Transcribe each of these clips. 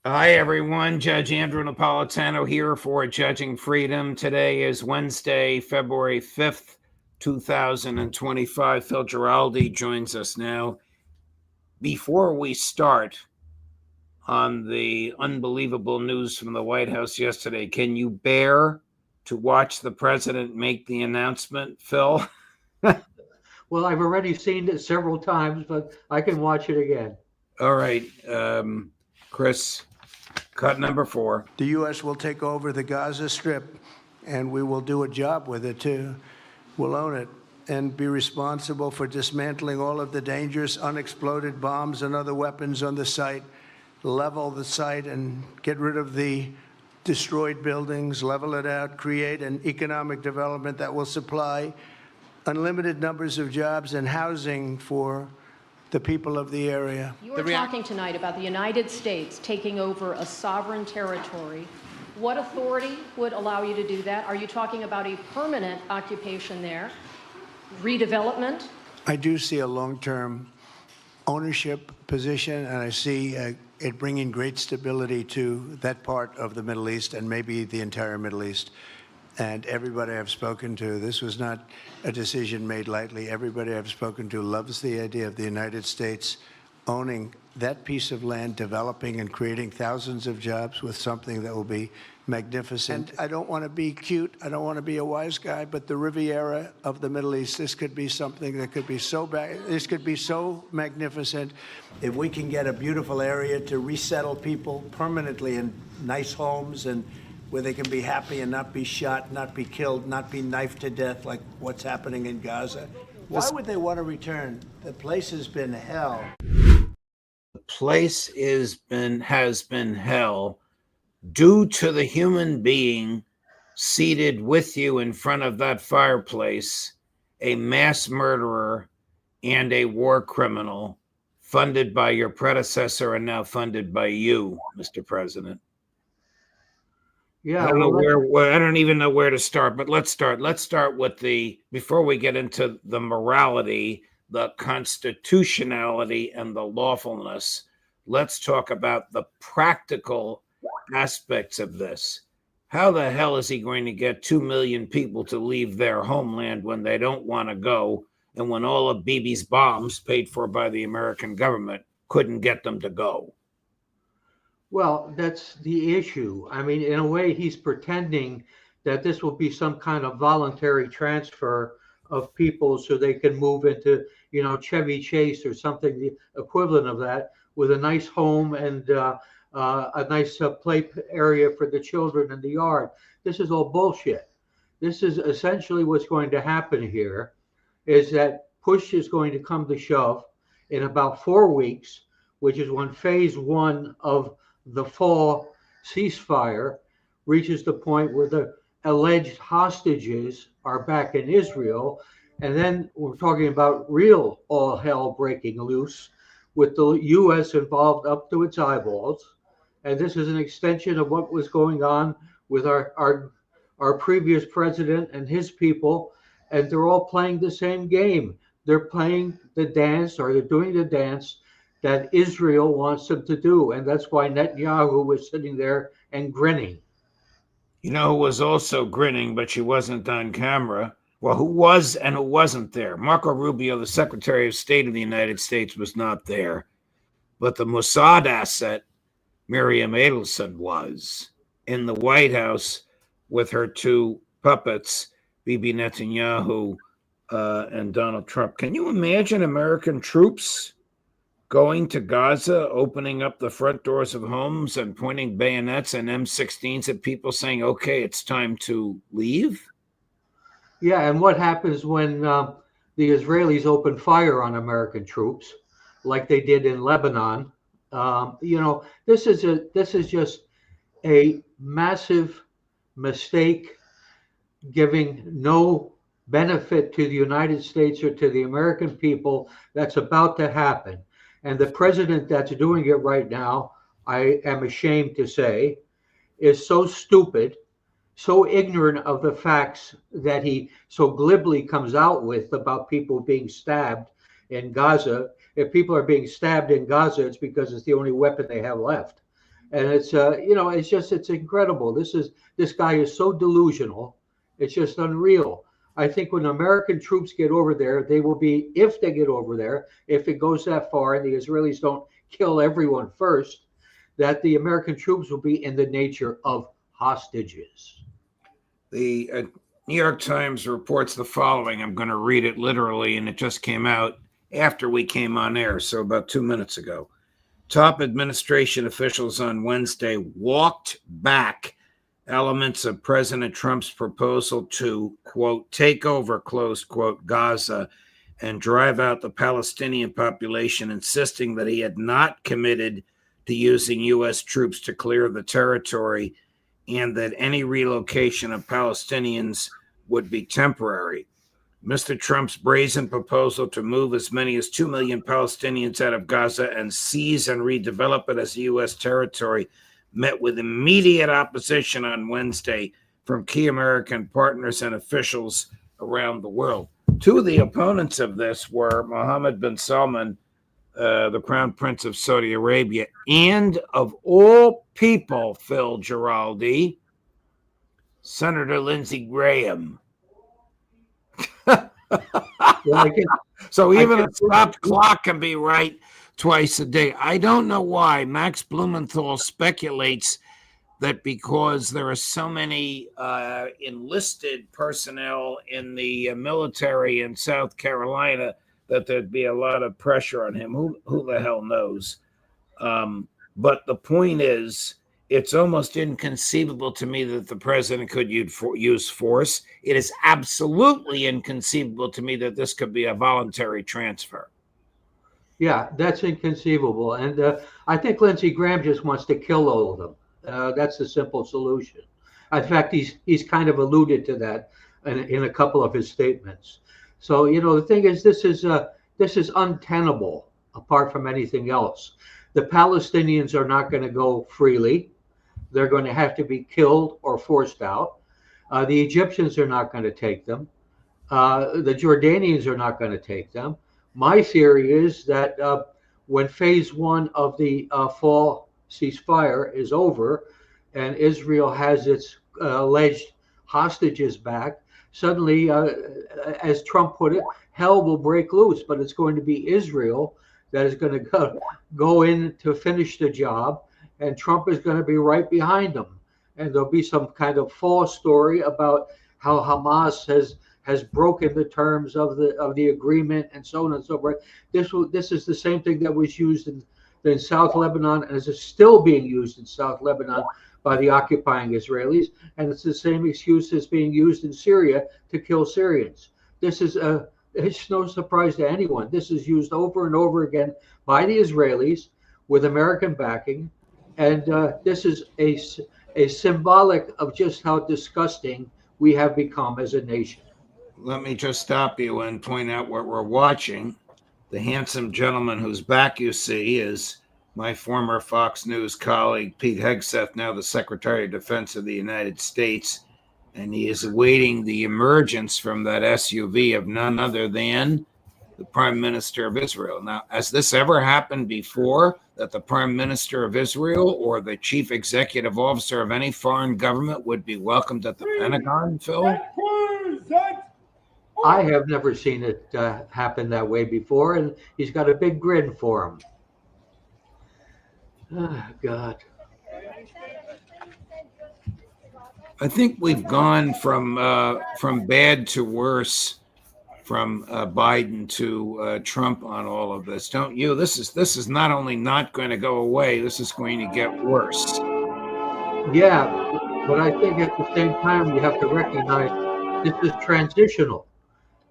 Hi, everyone. Judge Andrew Napolitano here for Judging Freedom. Today is Wednesday, February 5th, 2025. Phil Giraldi joins us now. Before we start on the unbelievable news from the White House yesterday, can you bear to watch the president make the announcement, Phil? Well, I've already seen it several times, but I can watch it again. All right, Chris, cut number 4. The U.S. will take over the Gaza Strip, and we will do a job with it, too. We'll own it and be responsible for dismantling all of the dangerous unexploded bombs and other weapons on the site, level the site and get rid of the destroyed buildings, level it out, create an economic development that will supply unlimited numbers of jobs and housing for the people of the area. You are talking tonight about the United States taking over a sovereign territory. What authority would allow you to do that? Are you talking about a permanent occupation there, redevelopment? I do see a long-term ownership position, and I see it bringing great stability to that part of the Middle East and maybe the entire Middle East. And everybody I've spoken to, this was not a decision made lightly. Everybody I've spoken to loves the idea of the United States owning that piece of land, developing and creating thousands of jobs with something that will be magnificent. And I don't want to be cute. I don't want to be a wise guy, but the Riviera of the Middle East, this could be something that could be this could be so magnificent. If we can get a beautiful area to resettle people permanently in nice homes and where they can be happy and not be shot, not be killed, not be knifed to death like what's happening in Gaza. Why would they want to return? The place has been hell. The place has been hell due to the human being seated with you in front of that fireplace, a mass murderer and a war criminal funded by your predecessor and now funded by you, Mr. President. Yeah, I don't know I don't even know where to start, but let's start. Let's start with before we get into the morality, the constitutionality, and the lawfulness, let's talk about the practical aspects of this. How the hell is he going to get 2 million people to leave their homeland when they don't want to go, and when all of Bibi's bombs, paid for by the American government, couldn't get them to go? well, that's the issue. I mean, in a way, he's pretending that this will be some kind of voluntary transfer of people so they can move into, Chevy Chase or something the equivalent of that with a nice home and a nice play area for the children in the yard. This is all bullshit. This is essentially what's going to happen here is that push is going to come to shove in about 4 weeks, which is when phase one of the fall ceasefire reaches the point where the alleged hostages are back in Israel. And then we're talking about real all hell breaking loose with the U.S. involved up to its eyeballs. And this is an extension of what was going on with our previous president and his people. And they're all playing the same game. They're playing the dance, or they're doing the dance that Israel wants them to do. And that's why Netanyahu was sitting there and grinning. You know who was also grinning, but she wasn't on camera? Well, who was and who wasn't there? Marco Rubio, the Secretary of State of the United States, was not there. But the Mossad asset, Miriam Adelson, was in the White House with her two puppets, Bibi Netanyahu and Donald Trump. Can you imagine American troops going to Gaza, opening up the front doors of homes and pointing bayonets and M16s at people saying, okay, it's time to leave? Yeah, and what happens when the Israelis open fire on American troops, like they did in Lebanon? This is just a massive mistake, giving no benefit to the United States or to the American people. That's about to happen. And the president that's doing it right now, I am ashamed to say, is so stupid, so ignorant of the facts that he so glibly comes out with about people being stabbed in Gaza. If people are being stabbed in Gaza, it's because it's the only weapon they have left. And it's it's incredible. This guy is so delusional. It's just unreal. I think when American troops get over there, they will be, if they get over there, if it goes that far and the Israelis don't kill everyone first, that the American troops will be in the nature of hostages. The New York Times reports the following. I'm going to read it literally, and it just came out after we came on air, so about 2 minutes ago. Top administration officials on Wednesday walked back elements of President Trump's proposal to, quote, take over, close quote, Gaza and drive out the Palestinian population, insisting that he had not committed to using U.S. troops to clear the territory and that any relocation of Palestinians would be temporary. Mr. Trump's brazen proposal to move as many as 2 million Palestinians out of Gaza and seize and redevelop it as U.S. territory met with immediate opposition on Wednesday from key American partners and officials around the world. Two of the opponents of this were Mohammed bin Salman, the Crown Prince of Saudi Arabia, and of all people, Phil Giraldi, Senator Lindsey Graham. So even a stopped clock can be right twice a day. I don't know why. Max Blumenthal speculates that because there are so many enlisted personnel in the military in South Carolina that there'd be a lot of pressure on him. Who the hell knows? But the point is, it's almost inconceivable to me that the president could use force. It is absolutely inconceivable to me that this could be a voluntary transfer. Yeah, that's inconceivable. And I think Lindsey Graham just wants to kill all of them. That's the simple solution. In fact, he's kind of alluded to that in a couple of his statements. So, the thing is, this is untenable apart from anything else. The Palestinians are not going to go freely. They're going to have to be killed or forced out. The Egyptians are not going to take them. The Jordanians are not going to take them. My theory is that when phase one of the fall ceasefire is over and Israel has its alleged hostages back, suddenly, as Trump put it, hell will break loose, but it's going to be Israel that is going to go in to finish the job, and Trump is going to be right behind them. And there'll be some kind of false story about how Hamas has broken the terms of the agreement and so on and so forth. This is the same thing that was used in South Lebanon and is still being used in South Lebanon by the occupying Israelis, and it's the same excuse as being used in Syria to kill Syrians. It's no surprise to anyone. This is used over and over again by the Israelis with American backing, and this is a symbolic of just how disgusting we have become as a nation. Let me just stop you and point out what we're watching. The handsome gentleman whose back you see is my former Fox News colleague, Pete Hegseth, now the Secretary of Defense of the United States. And he is awaiting the emergence from that SUV of none other than the Prime Minister of Israel. Now, has this ever happened before, that the Prime Minister of Israel or the Chief Executive Officer of any foreign government would be welcomed at the Pentagon, Phil? I have never seen it happen that way before, and he's got a big grin for him. Oh, God. I think we've gone from bad to worse, from Biden to Trump on all of this, don't you? This is not only not going to go away, this is going to get worse. Yeah, but I think at the same time we have to recognize this is transitional,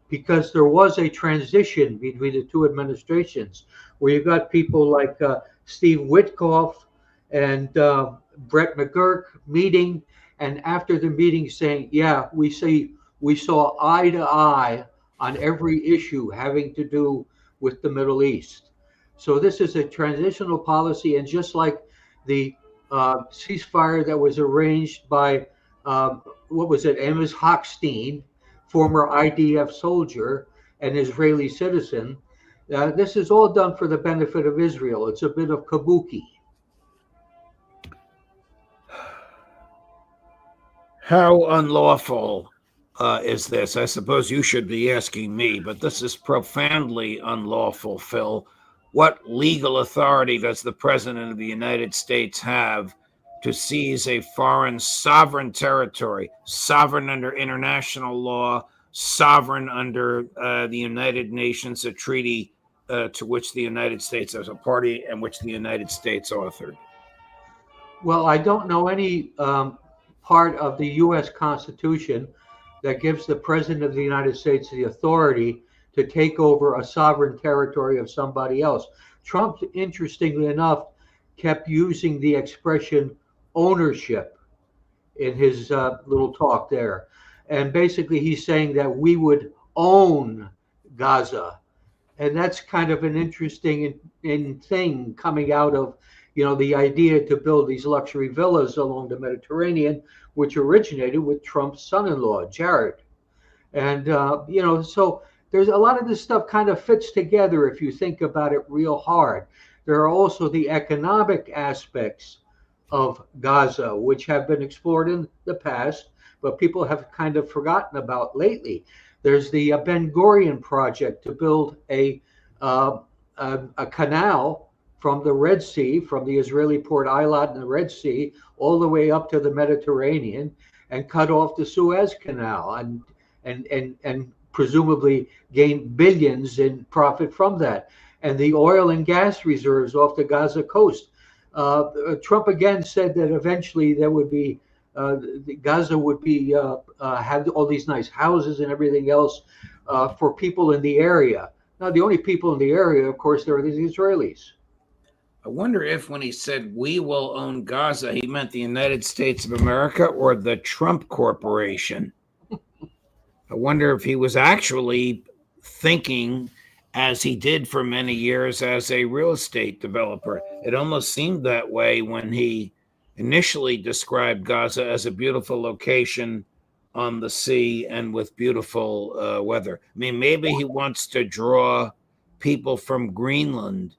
because there was a transition between the two administrations where you got people like Steve Witkoff and Brett McGurk meeting, and after the meeting saying, yeah, we saw eye to eye on every issue having to do with the Middle East. So this is a transitional policy, and just like the ceasefire that was arranged by, Amos Hochstein, former IDF soldier and Israeli citizen, this is all done for the benefit of Israel. It's a bit of kabuki. How unlawful is this? I suppose you should be asking me, but this is profoundly unlawful, Phil. What legal authority does the President of the United States have to seize a foreign sovereign territory, sovereign under international law, sovereign under the United Nations, a treaty to which the United States is a party and which the United States authored? Well, I don't know any part of the U.S. Constitution that gives the President of the United States the authority to take over a sovereign territory of somebody else. Trump, interestingly enough, kept using the expression ownership in his little talk there. And basically, he's saying that we would own Gaza. And that's kind of an interesting thing coming out of, the idea to build these luxury villas along the Mediterranean, which originated with Trump's son-in-law, Jared. And, so there's a lot of this stuff kind of fits together if you think about it real hard. There are also the economic aspects of Gaza, which have been explored in the past, but people have kind of forgotten about lately. There's the Ben Gurion project to build a canal from the Red Sea, from the Israeli port Eilat in the Red Sea, all the way up to the Mediterranean, and cut off the Suez Canal, and presumably gain billions in profit from that. And the oil and gas reserves off the Gaza coast. Trump again said that eventually there would be Gaza would be have all these nice houses and everything else for people in the area. Now, the only people in the area, of course, there are the Israelis. I wonder if when he said we will own Gaza, he meant the United States of America or the Trump Corporation. I wonder if he was actually thinking, as he did for many years as a real estate developer. It almost seemed that way when he initially described Gaza as a beautiful location on the sea and with beautiful weather. I mean, maybe he wants to draw people from Greenland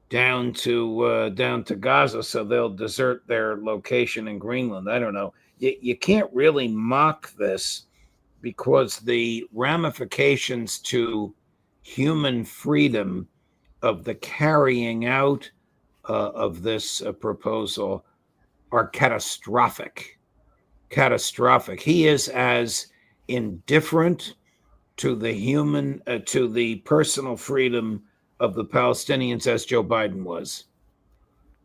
down to Gaza, so they'll desert their location in Greenland. I don't know. You can't really mock this because the ramifications to human freedom of the carrying out of this proposal are catastrophic. Catastrophic. He is as indifferent to the personal freedom of the Palestinians as Joe Biden was.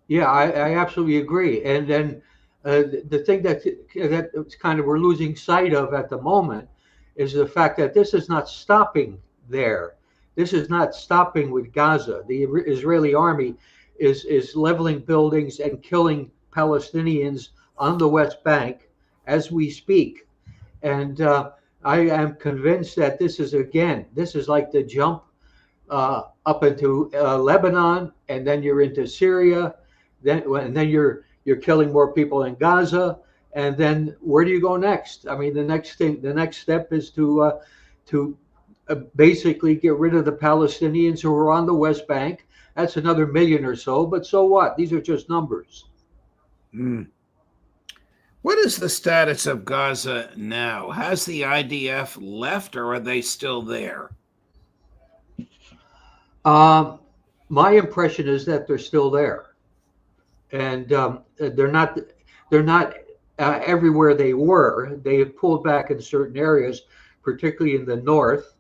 Yeah, I absolutely agree. And then the thing that kind of we're losing sight of at the moment is the fact that this is not stopping there. This is not stopping with Gaza. The Israeli army is leveling buildings and killing Palestinians on the West Bank as we speak. And I am convinced that this is like the jump up into Lebanon, and then you're into Syria, and then you're killing more people in Gaza, and then where do you go next? I mean, the next step is to basically get rid of the Palestinians who are on the West Bank. That's another million or so, but so what? These are just numbers. What is the status of Gaza now? Has the IDF left, or are they still there? My impression is that they're still there, and they're not everywhere they were. They have pulled back in certain areas, particularly in the north,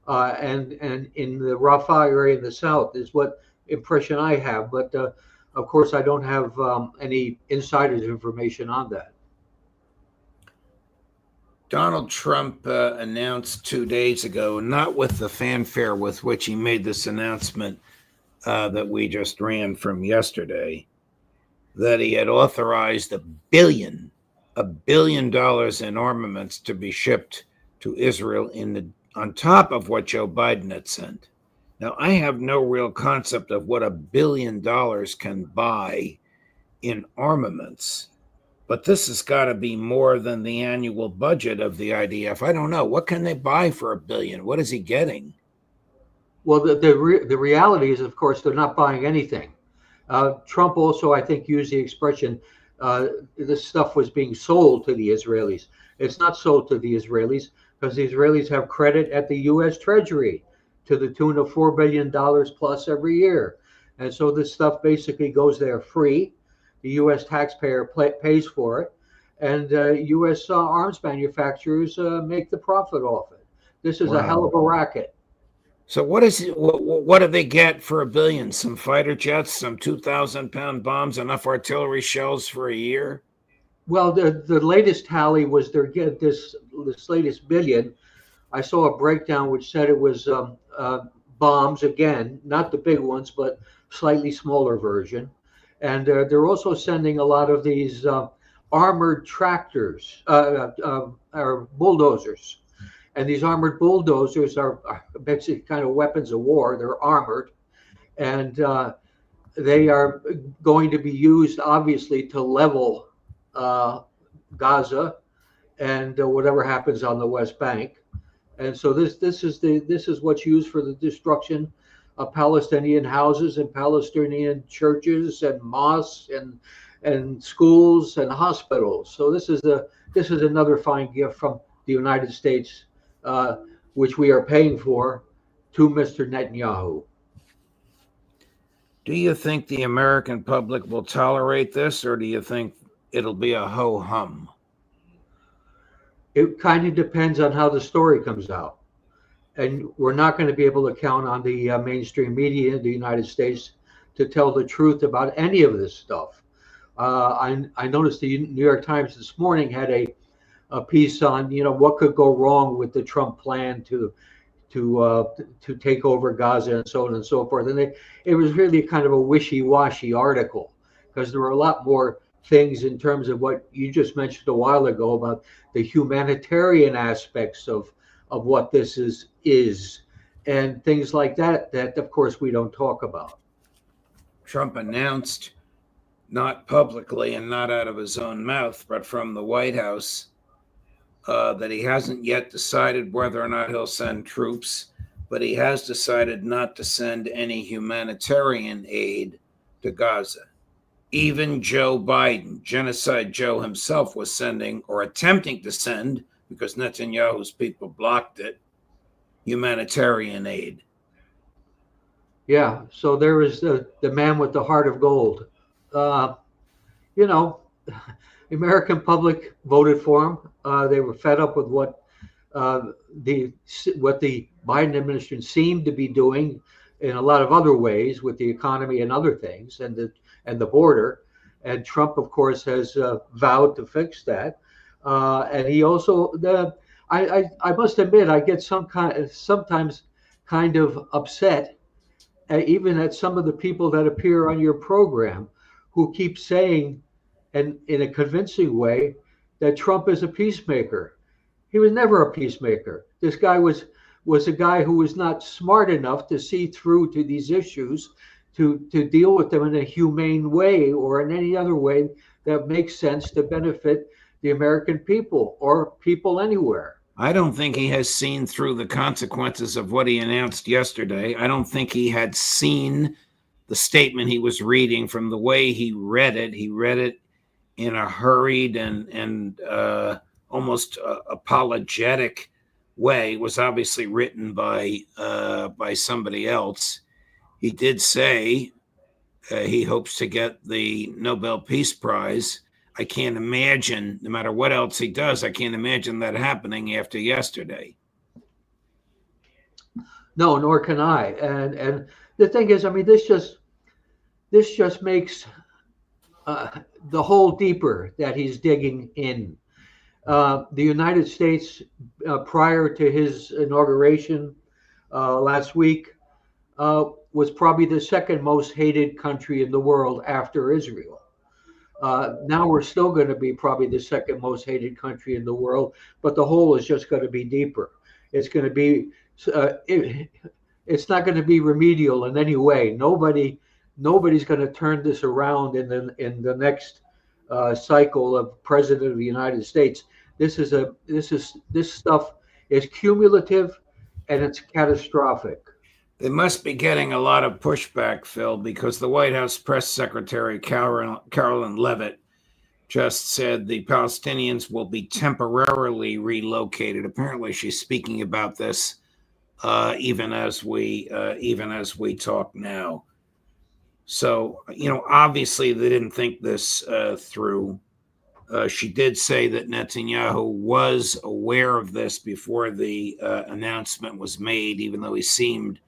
and in the Rafah area in the south is what impression I have. But of course, I don't have any insider's information on that. Donald Trump announced 2 days ago, not with the fanfare with which he made this announcement that we just ran from yesterday, that he had authorized $1 billion in armaments to be shipped to Israel on top of what Joe Biden had sent. Now, I have no real concept of what $1 billion can buy in armaments, but this has got to be more than the annual budget of the IDF. I don't know. What can they buy for $1 billion? What is he getting? Well, the reality is, of course, they're not buying anything. Trump also, I think, used the expression this stuff was being sold to the Israelis. It's not sold to the Israelis because the Israelis have credit at the U.S. Treasury to the tune of $4 billion plus every year. And so this stuff basically goes there free. The U.S. taxpayer pays for it, and U.S. Arms manufacturers make the profit off it. This is a hell of a racket. So what do they get for $1 billion? Some fighter jets, some 2,000-pound bombs, enough artillery shells for a year? Well, the latest tally was this latest billion. I saw a breakdown which said it was bombs again, not the big ones, but slightly smaller version. And they're also sending a lot of these armored tractors or bulldozers. And these armored bulldozers are basically kind of weapons of war. They're armored, and they are going to be used, obviously, to level Gaza and whatever happens on the West Bank. And so this is what's used for the destruction of Palestinian houses and Palestinian churches and mosques and schools and hospitals. So this is another fine gift from the United States, which we are paying for, to Mr. Netanyahu. Do you think the American public will tolerate this, or do you think it'll be a ho-hum? It kind of depends on how the story comes out. And we're not going to be able to count on the mainstream media in the United States to tell the truth about any of this stuff. I noticed the New York Times this morning had a piece on, what could go wrong with the Trump plan to take over Gaza and so on and so forth. And it was really kind of a wishy-washy article, because there were a lot more things in terms of what you just mentioned a while ago about the humanitarian aspects of what this is and things like that of course we don't talk about. Trump announced, not publicly and not out of his own mouth, but from the White House, that he hasn't yet decided whether or not he'll send troops, but he has decided not to send any humanitarian aid to Gaza. Even Joe Biden, Genocide Joe himself, was sending, or attempting to send, because Netanyahu's people blocked it, humanitarian aid. Yeah, so there is the man with the heart of gold. The American public voted for him. They were fed up with what the Biden administration seemed to be doing in a lot of other ways with the economy and other things, and the border. And Trump, of course, has vowed to fix that. And he also, I must admit, I get sometimes kind of upset, even at some of the people that appear on your program, who keep saying, and in a convincing way, that Trump is a peacemaker. He was never a peacemaker. This guy was a guy who was not smart enough to see through to these issues, to deal with them in a humane way or in any other way that makes sense to benefit the American people or people anywhere. I don't think he has seen through the consequences of what he announced yesterday. I don't think he had seen the statement he was reading from the way he read it. He read it in a hurried and almost apologetic way. It was obviously written by somebody else. He did say he hopes to get the Nobel Peace Prize. I can't imagine, no matter what else he does, I can't imagine that happening after yesterday. No, nor can I. And the thing is, I mean, this just makes the hole deeper that he's digging in. The United States, prior to his inauguration last week, was probably the second most hated country in the world after Israel. Now we're still going to be probably the second most hated country in the world, but the hole is just going to be deeper. It's going to be, it's not going to be remedial in any way. Nobody's going to turn this around in the next cycle of president of the United States. This stuff is cumulative and it's catastrophic. They must be getting a lot of pushback, Phil, because the White House press secretary, Caroline Leavitt, just said the Palestinians will be temporarily relocated. Apparently, she's speaking about this even as we talk now. So, obviously they didn't think this through. She did say that Netanyahu was aware of this before the announcement was made, even though he seemed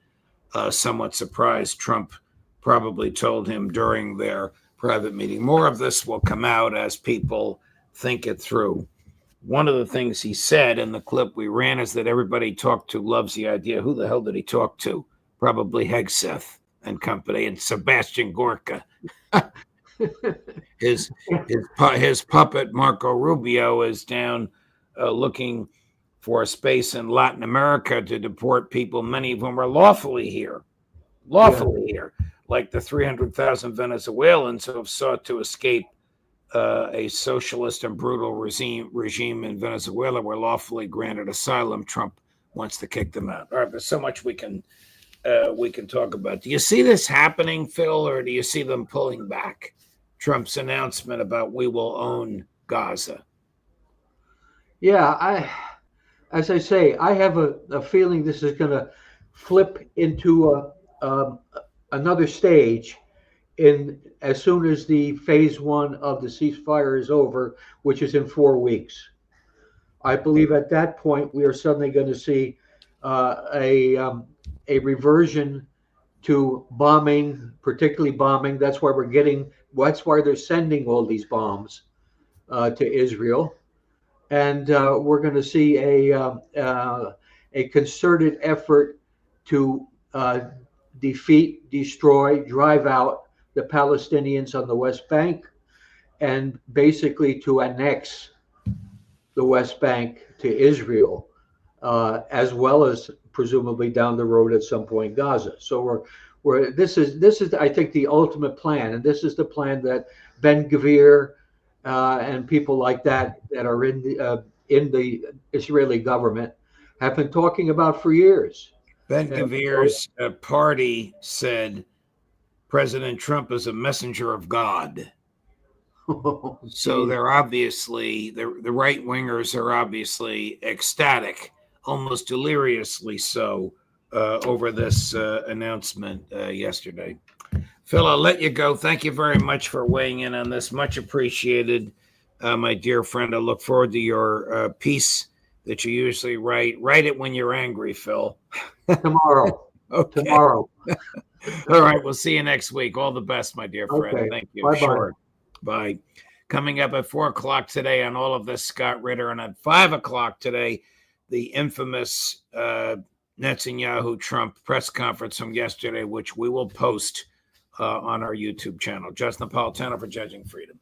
somewhat surprised. Trump probably told him during their private meeting. More of this will come out as people think it through. One of the things he said in the clip we ran is that everybody he talked to loves the idea. Who the hell did he talk to? Probably Hegseth and company and Sebastian Gorka. His puppet Marco Rubio is down looking for a space in Latin America to deport people, many of whom are lawfully here, like the 300,000 Venezuelans who have sought to escape a socialist and brutal regime in Venezuela were lawfully granted asylum. Trump wants to kick them out. All right, there's so much we can talk about. Do you see this happening, Phil, or do you see them pulling back? Trump's announcement about we will own Gaza. Yeah, as I say, I have a feeling this is going to flip into another stage as soon as the phase one of the ceasefire is over, which is in 4 weeks. I believe at that point we are suddenly going to see a reversion to bombing, particularly bombing. That's why they're sending all these bombs to Israel, and we're going to see a concerted effort to defeat, destroy, drive out the Palestinians on the West Bank, and basically to annex the West Bank to Israel, as well as presumably down the road at some point Gaza. So this is I think the ultimate plan, and this is the plan that Ben-Gvir and people like that are in the Israeli government have been talking about for years. Ben-Gvir's party said President Trump is a messenger of God. So they're obviously, the right wingers are obviously ecstatic, almost deliriously so, over this announcement yesterday. Phil, I'll let you go. Thank you very much for weighing in on this. Much appreciated, my dear friend. I look forward to your piece that you usually write. Write it when you're angry, Phil. Tomorrow. Okay. Tomorrow. All right. We'll see you next week. All the best, my dear friend. Okay. Thank you. Bye-bye. Sure. Bye. Coming up at 4:00 today on all of this, Scott Ritter, and at 5:00 today, the infamous Netanyahu-Trump press conference from yesterday, which we will post on our YouTube channel. Just Napolitano for Judging Freedom.